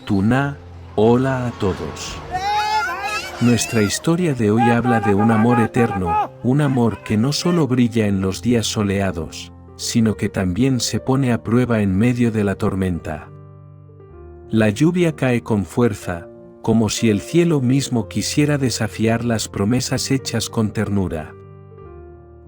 Tuna, hola a todos. Nuestra historia de hoy habla de un amor eterno, un amor que no solo brilla en los días soleados, sino que también se pone a prueba en medio de la tormenta. La lluvia cae con fuerza, como si el cielo mismo quisiera desafiar las promesas hechas con ternura.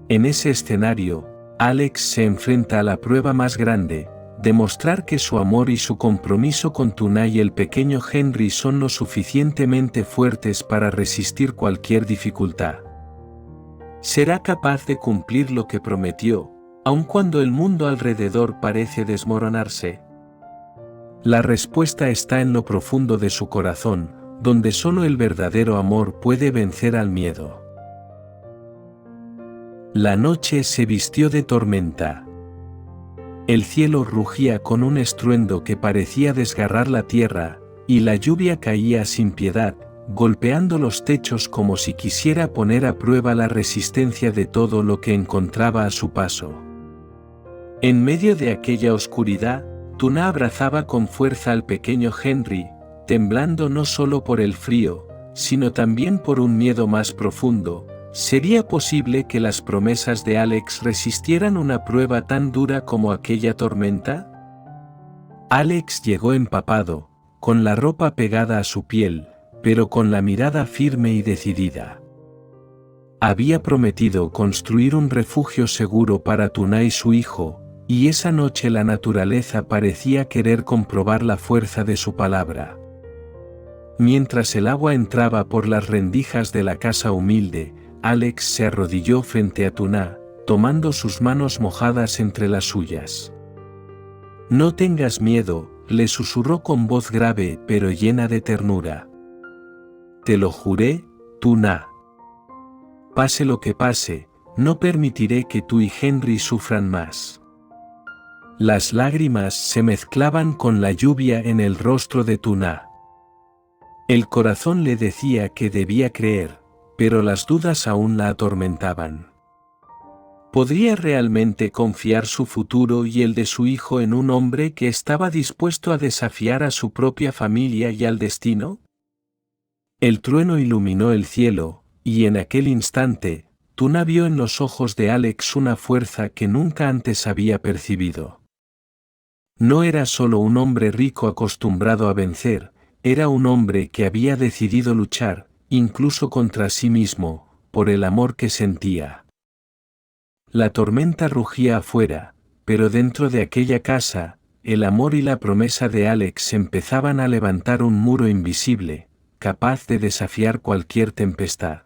En ese escenario, Alex se enfrenta a la prueba más grande: demostrar que su amor y su compromiso con Tuna y el pequeño Henry son lo suficientemente fuertes para resistir cualquier dificultad. ¿Será capaz de cumplir lo que prometió, aun cuando el mundo alrededor parece desmoronarse? La respuesta está en lo profundo de su corazón, donde solo el verdadero amor puede vencer al miedo. La noche se vistió de tormenta. El cielo rugía con un estruendo que parecía desgarrar la tierra, y la lluvia caía sin piedad, golpeando los techos como si quisiera poner a prueba la resistencia de todo lo que encontraba a su paso. En medio de aquella oscuridad, Tuna abrazaba con fuerza al pequeño Henry, temblando no solo por el frío, sino también por un miedo más profundo. ¿Sería posible que las promesas de Alex resistieran una prueba tan dura como aquella tormenta? Alex llegó empapado, con la ropa pegada a su piel, pero con la mirada firme y decidida. Había prometido construir un refugio seguro para Tuna y su hijo, y esa noche la naturaleza parecía querer comprobar la fuerza de su palabra. Mientras el agua entraba por las rendijas de la casa humilde, Alex se arrodilló frente a Tuna, tomando sus manos mojadas entre las suyas. «No tengas miedo», le susurró con voz grave pero llena de ternura. «Te lo juré, Tuna. Pase lo que pase, no permitiré que tú y Henry sufran más». Las lágrimas se mezclaban con la lluvia en el rostro de Tuna. El corazón le decía que debía creer, pero las dudas aún la atormentaban. ¿Podría realmente confiar su futuro y el de su hijo en un hombre que estaba dispuesto a desafiar a su propia familia y al destino? El trueno iluminó el cielo, y en aquel instante, Tuna vio en los ojos de Alex una fuerza que nunca antes había percibido. No era solo un hombre rico acostumbrado a vencer, era un hombre que había decidido luchar, incluso contra sí mismo, por el amor que sentía. La tormenta rugía afuera, pero dentro de aquella casa, el amor y la promesa de Alex empezaban a levantar un muro invisible, capaz de desafiar cualquier tempestad.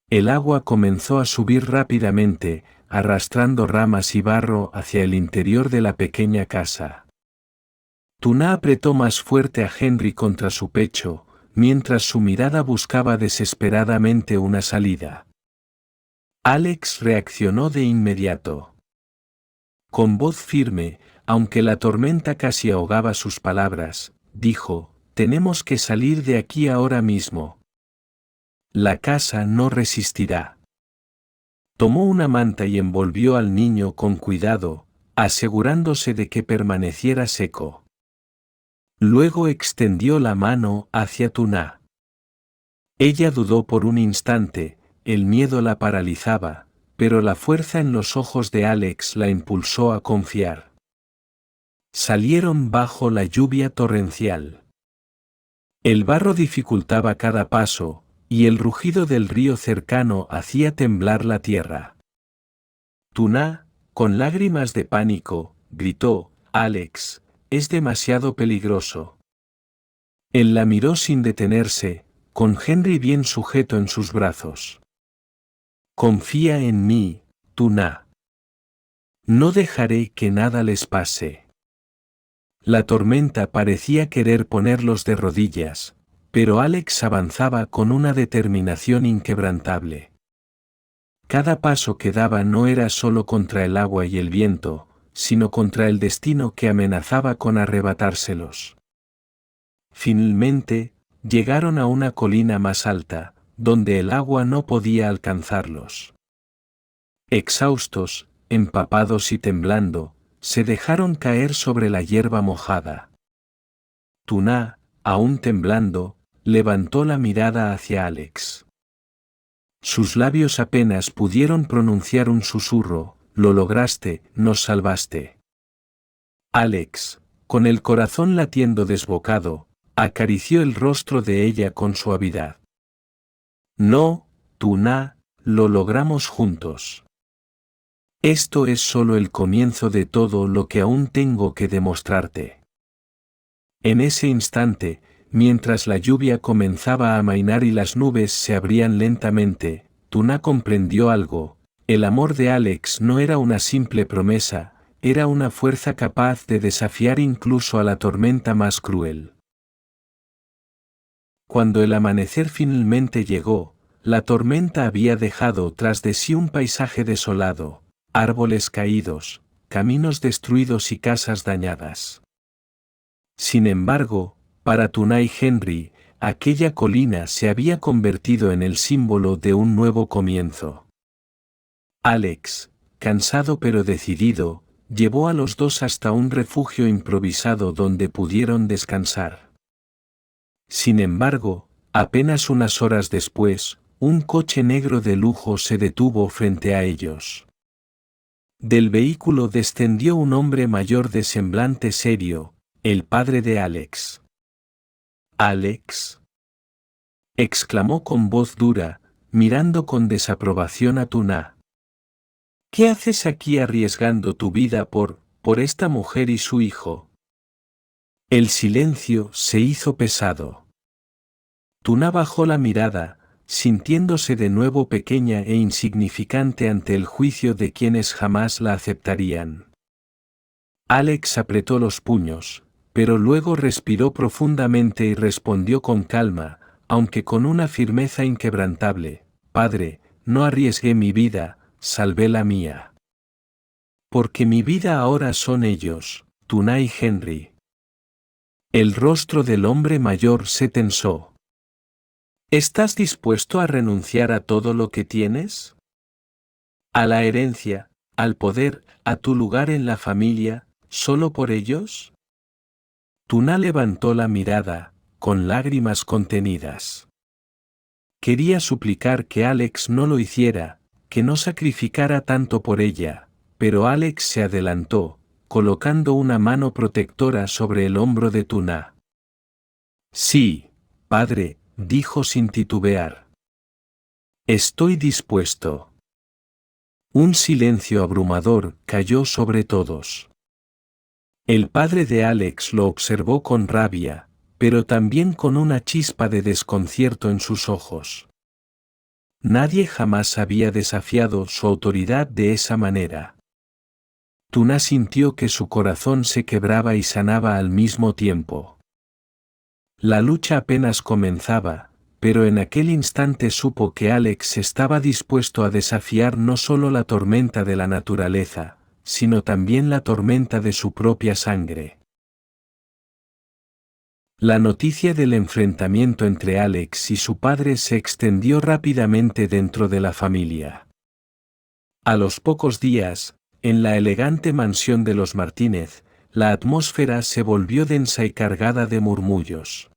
El agua comenzó a subir rápidamente, arrastrando ramas y barro hacia el interior de la pequeña casa. Tuna apretó más fuerte a Henry contra su pecho, mientras su mirada buscaba desesperadamente una salida. Alex reaccionó de inmediato. Con voz firme, aunque la tormenta casi ahogaba sus palabras, dijo: «Tenemos que salir de aquí ahora mismo. La casa no resistirá». Tomó una manta y envolvió al niño con cuidado, asegurándose de que permaneciera seco. Luego extendió la mano hacia Tuna. Ella dudó por un instante, el miedo la paralizaba, pero la fuerza en los ojos de Alex la impulsó a confiar. Salieron bajo la lluvia torrencial. El barro dificultaba cada paso, y el rugido del río cercano hacía temblar la tierra. Tuna, con lágrimas de pánico, gritó: «Alex, es demasiado peligroso». Él la miró sin detenerse, con Henry bien sujeto en sus brazos. «Confía en mí, Tuna. No dejaré que nada les pase». La tormenta parecía querer ponerlos de rodillas, pero Alex avanzaba con una determinación inquebrantable. Cada paso que daba no era solo contra el agua y el viento, sino contra el destino que amenazaba con arrebatárselos. Finalmente, llegaron a una colina más alta, donde el agua no podía alcanzarlos. Exhaustos, empapados y temblando, se dejaron caer sobre la hierba mojada. Tuna, aún temblando, levantó la mirada hacia Alex. Sus labios apenas pudieron pronunciar un susurro: «Lo lograste, nos salvaste». Alex, con el corazón latiendo desbocado, acarició el rostro de ella con suavidad. «No, Tuna, lo logramos juntos. Esto es solo el comienzo de todo lo que aún tengo que demostrarte». En ese instante, mientras la lluvia comenzaba a amainar y las nubes se abrían lentamente, Tuna comprendió algo: el amor de Alex no era una simple promesa, era una fuerza capaz de desafiar incluso a la tormenta más cruel. Cuando el amanecer finalmente llegó, la tormenta había dejado tras de sí un paisaje desolado, árboles caídos, caminos destruidos y casas dañadas. Sin embargo, para Tuna y Henry, aquella colina se había convertido en el símbolo de un nuevo comienzo. Alex, cansado pero decidido, llevó a los dos hasta un refugio improvisado donde pudieron descansar. Sin embargo, apenas unas horas después, un coche negro de lujo se detuvo frente a ellos. Del vehículo descendió un hombre mayor de semblante serio, el padre de Alex. «¿Alex?», exclamó con voz dura, mirando con desaprobación a Tuna. «¿Qué haces aquí arriesgando tu vida por esta mujer y su hijo?». El silencio se hizo pesado. Tuna bajó la mirada, sintiéndose de nuevo pequeña e insignificante ante el juicio de quienes jamás la aceptarían. Alex apretó los puños, pero luego respiró profundamente y respondió con calma, aunque con una firmeza inquebrantable: «Padre, no arriesgué mi vida, salvé la mía. Porque mi vida ahora son ellos, Tuna y Henry». El rostro del hombre mayor se tensó. «¿Estás dispuesto a renunciar a todo lo que tienes? ¿A la herencia, al poder, a tu lugar en la familia, solo por ellos?». Tuna levantó la mirada, con lágrimas contenidas. Quería suplicar que Alex no lo hiciera, que no sacrificara tanto por ella, pero Alex se adelantó, colocando una mano protectora sobre el hombro de Tuna. «Sí, padre», dijo sin titubear. «Estoy dispuesto». Un silencio abrumador cayó sobre todos. El padre de Alex lo observó con rabia, pero también con una chispa de desconcierto en sus ojos. Nadie jamás había desafiado su autoridad de esa manera. Tuna sintió que su corazón se quebraba y sanaba al mismo tiempo. La lucha apenas comenzaba, pero en aquel instante supo que Alex estaba dispuesto a desafiar no solo la tormenta de la naturaleza, sino también la tormenta de su propia sangre. La noticia del enfrentamiento entre Alex y su padre se extendió rápidamente dentro de la familia. A los pocos días, en la elegante mansión de los Martínez, la atmósfera se volvió densa y cargada de murmullos.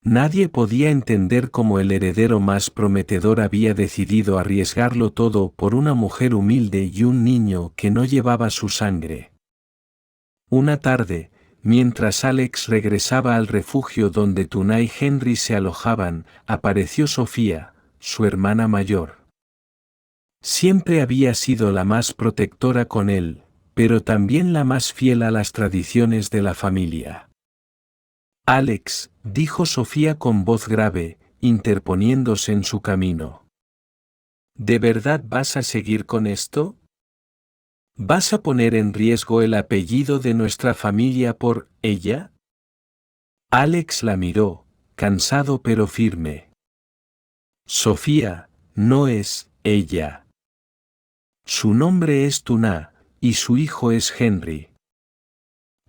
Nadie podía entender cómo el heredero más prometedor había decidido arriesgarlo todo por una mujer humilde y un niño que no llevaba su sangre. Una tarde, mientras Alex regresaba al refugio donde Tuna y Henry se alojaban, apareció Sofía, su hermana mayor. Siempre había sido la más protectora con él, pero también la más fiel a las tradiciones de la familia. «Alex», dijo Sofía con voz grave, interponiéndose en su camino. «¿De verdad vas a seguir con esto? ¿Vas a poner en riesgo el apellido de nuestra familia por ella?». Alex la miró, cansado pero firme. «Sofía, no es ella. Su nombre es Tuna, y su hijo es Henry.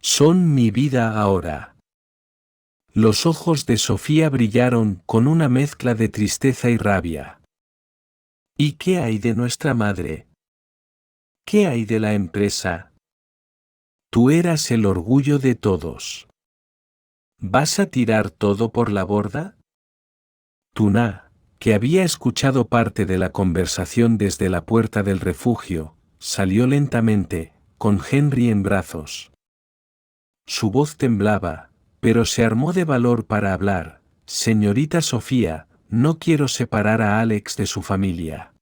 Son mi vida ahora». Los ojos de Sofía brillaron con una mezcla de tristeza y rabia. «¿Y qué hay de nuestra madre? ¿Qué hay de la empresa? Tú eras el orgullo de todos. ¿Vas a tirar todo por la borda? Tuna, que había escuchado parte de la conversación desde la puerta del refugio, salió lentamente, con Henry en brazos. Su voz temblaba, pero se armó de valor para hablar. Señorita Sofía, no quiero separar a Alex de su familia.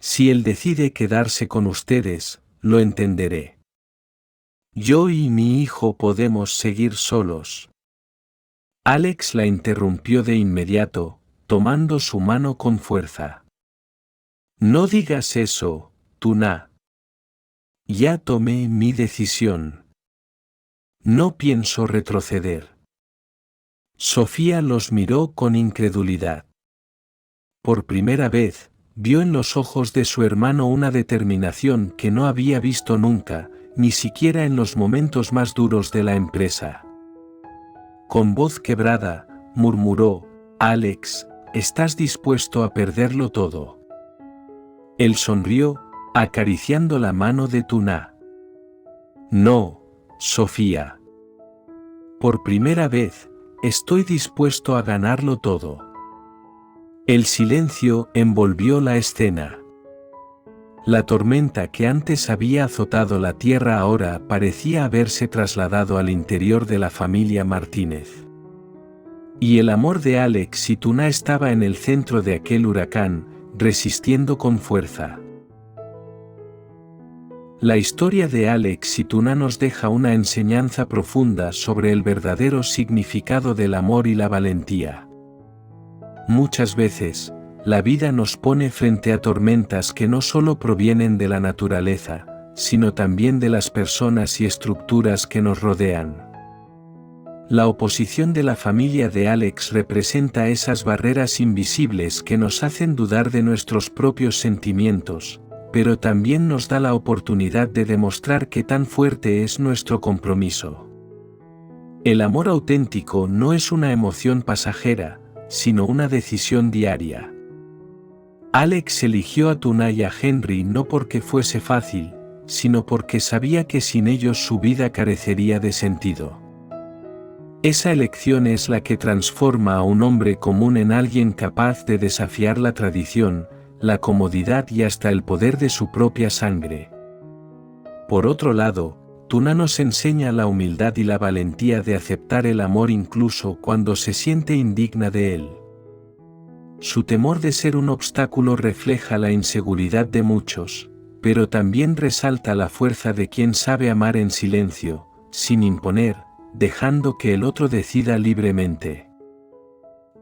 Si él decide quedarse con ustedes, lo entenderé. Yo y mi hijo podemos seguir solos. Alex la interrumpió de inmediato, tomando su mano con fuerza. No digas eso, Tuna. Ya tomé mi decisión. No pienso retroceder. Sofía los miró con incredulidad. Por primera vez, vio en los ojos de su hermano una determinación que no había visto nunca, ni siquiera en los momentos más duros de la empresa. Con voz quebrada, murmuró, Alex, ¿estás dispuesto a perderlo todo? Él sonrió, acariciando la mano de Tuna. No, Sofía. Por primera vez, estoy dispuesto a ganarlo todo. El silencio envolvió la escena. La tormenta que antes había azotado la tierra ahora parecía haberse trasladado al interior de la familia Martínez. Y el amor de Alex y Tuna estaba en el centro de aquel huracán, resistiendo con fuerza. La historia de Alex y Tuna nos deja una enseñanza profunda sobre el verdadero significado del amor y la valentía. Muchas veces, la vida nos pone frente a tormentas que no solo provienen de la naturaleza, sino también de las personas y estructuras que nos rodean. La oposición de la familia de Alex representa esas barreras invisibles que nos hacen dudar de nuestros propios sentimientos, pero también nos da la oportunidad de demostrar qué tan fuerte es nuestro compromiso. El amor auténtico no es una emoción pasajera, sino una decisión diaria. Alex eligió a Tuna y a Henry no porque fuese fácil, sino porque sabía que sin ellos su vida carecería de sentido. Esa elección es la que transforma a un hombre común en alguien capaz de desafiar la tradición, la comodidad y hasta el poder de su propia sangre. Por otro lado, Tuna nos enseña la humildad y la valentía de aceptar el amor incluso cuando se siente indigna de él. Su temor de ser un obstáculo refleja la inseguridad de muchos, pero también resalta la fuerza de quien sabe amar en silencio, sin imponer, dejando que el otro decida libremente.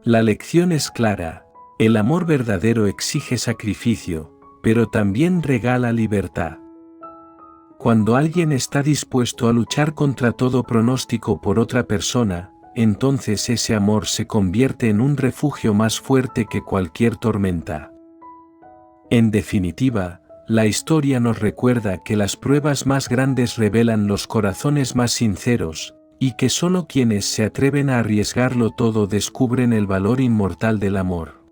La lección es clara, el amor verdadero exige sacrificio, pero también regala libertad. Cuando alguien está dispuesto a luchar contra todo pronóstico por otra persona, entonces ese amor se convierte en un refugio más fuerte que cualquier tormenta. En definitiva, la historia nos recuerda que las pruebas más grandes revelan los corazones más sinceros, y que solo quienes se atreven a arriesgarlo todo descubren el valor inmortal del amor.